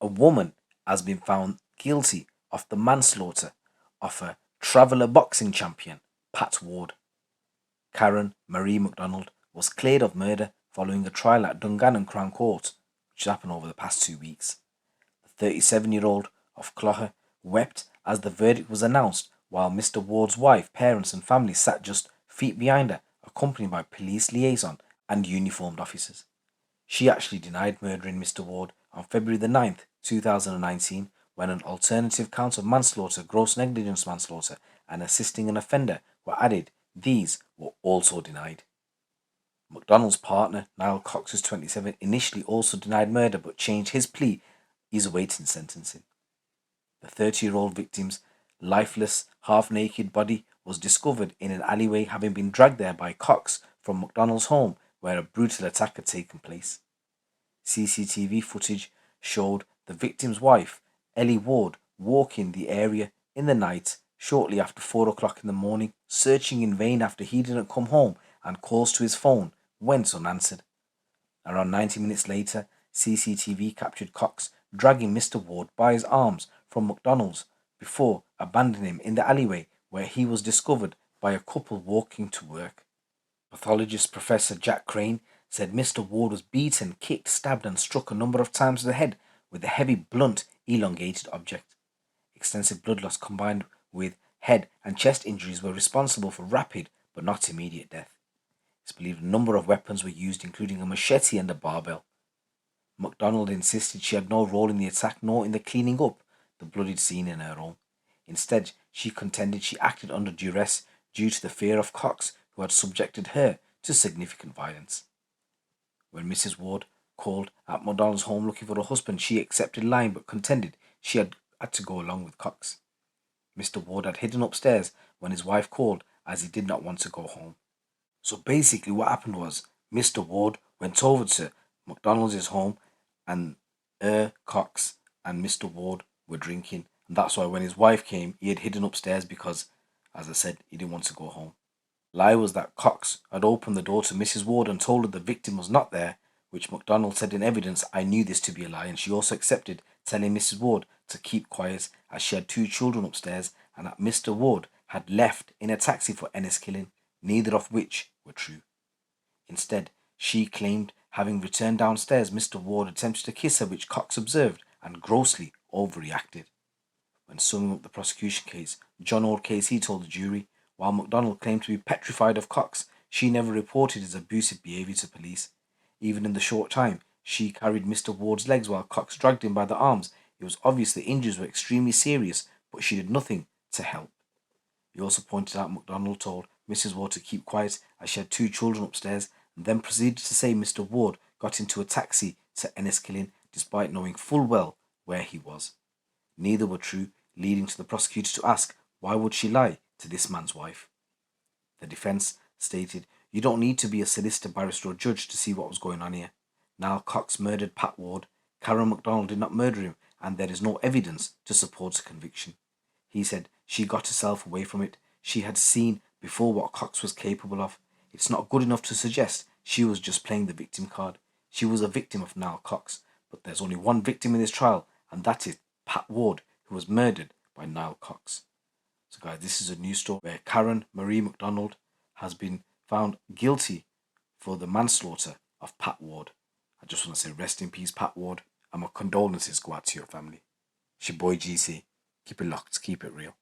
A woman has been found guilty of the manslaughter of a traveller boxing champion, Pat Ward. Karen Marie McDonald was cleared of murder following a trial at Dungannon Crown Court, which happened over the past 2 weeks. The 37-year-old of Clogher wept as the verdict was announced while Mr. Ward's wife, parents and family sat just feet behind her, accompanied by police liaison and uniformed officers. She actually denied murdering Mr. Ward on February the 9th, 2019, when an alternative count of manslaughter, gross negligence manslaughter, and assisting an offender were added. These were also denied. McDonald's partner, Niall Cox, who's 27, initially also denied murder but changed his plea. He's awaiting sentencing. The 30-year-old victim's lifeless, half-naked body was discovered in an alleyway, having been dragged there by Cox from McDonald's home where a brutal attack had taken place. CCTV footage showed the victim's wife, Ellie Ward, walking the area in the night shortly after 4 o'clock in the morning, searching in vain after he didn't come home, and calls to his phone went unanswered. Around 90 minutes later, CCTV captured Cox dragging Mr. Ward by his arms from McDonald's before abandoning him in the alleyway where he was discovered by a couple walking to work. Pathologist Professor Jack Crane said Mr. Ward was beaten, kicked, stabbed and struck a number of times to the head with a heavy, blunt, elongated object. Extensive blood loss combined with head and chest injuries were responsible for rapid but not immediate death. It's believed a number of weapons were used, including a machete and a barbell. McDonald insisted she had no role in the attack nor in the cleaning up the bloodied scene in her own. Instead, she contended she acted under duress due to the fear of Cox, who had subjected her to significant violence. When Mrs. Ward called at McDonald's home looking for her husband, she accepted lying but contended she had to go along with Cox. Mr. Ward had hidden upstairs when his wife called as he did not want to go home. So basically what happened was Mr. Ward went over to McDonald's home and Cox and Mr. Ward were drinking. And that's why when his wife came, he had hidden upstairs because, as I said, he didn't want to go home. Lie was that Cox had opened the door to Mrs. Ward and told her the victim was not there, which McDonald said in evidence, "I knew this to be a lie," and she also accepted telling Mrs. Ward to keep quiet as she had 2 children upstairs and that Mr. Ward had left in a taxi for Enniskillen, neither of which were true. Instead, she claimed having returned downstairs, Mr. Ward attempted to kiss her, which Cox observed and grossly overreacted. When summing up the prosecution case, John Ord KC told the jury, while McDonald claimed to be petrified of Cox, she never reported his abusive behaviour to police. Even in the short time she carried Mr. Ward's legs while Cox dragged him by the arms, it was obvious the injuries were extremely serious, but she did nothing to help. He also pointed out McDonald told Mrs. Ward to keep quiet as she had 2 children upstairs, and then proceeded to say Mr. Ward got into a taxi to Enniskillen despite knowing full well where he was. Neither were true, leading to the prosecutor to ask, why would she lie to this man's wife? The defence stated, "You don't need to be a solicitor, barrister or judge to see what was going on here. Niall Cox murdered Pat Ward. Karen McDonald did not murder him, and there is no evidence to support a conviction." He said she got herself away from it. She had seen before what Cox was capable of. It's not good enough to suggest she was just playing the victim card. She was a victim of Niall Cox, but there's only one victim in this trial, and that is Pat Ward, who was murdered by Niall Cox. So guys, this is a news story where Karen Marie McDonald has been found guilty for the manslaughter of Pat Ward. I just want to say rest in peace, Pat Ward, and my condolences go out to your family. It's your boy GC. Keep it locked, keep it real.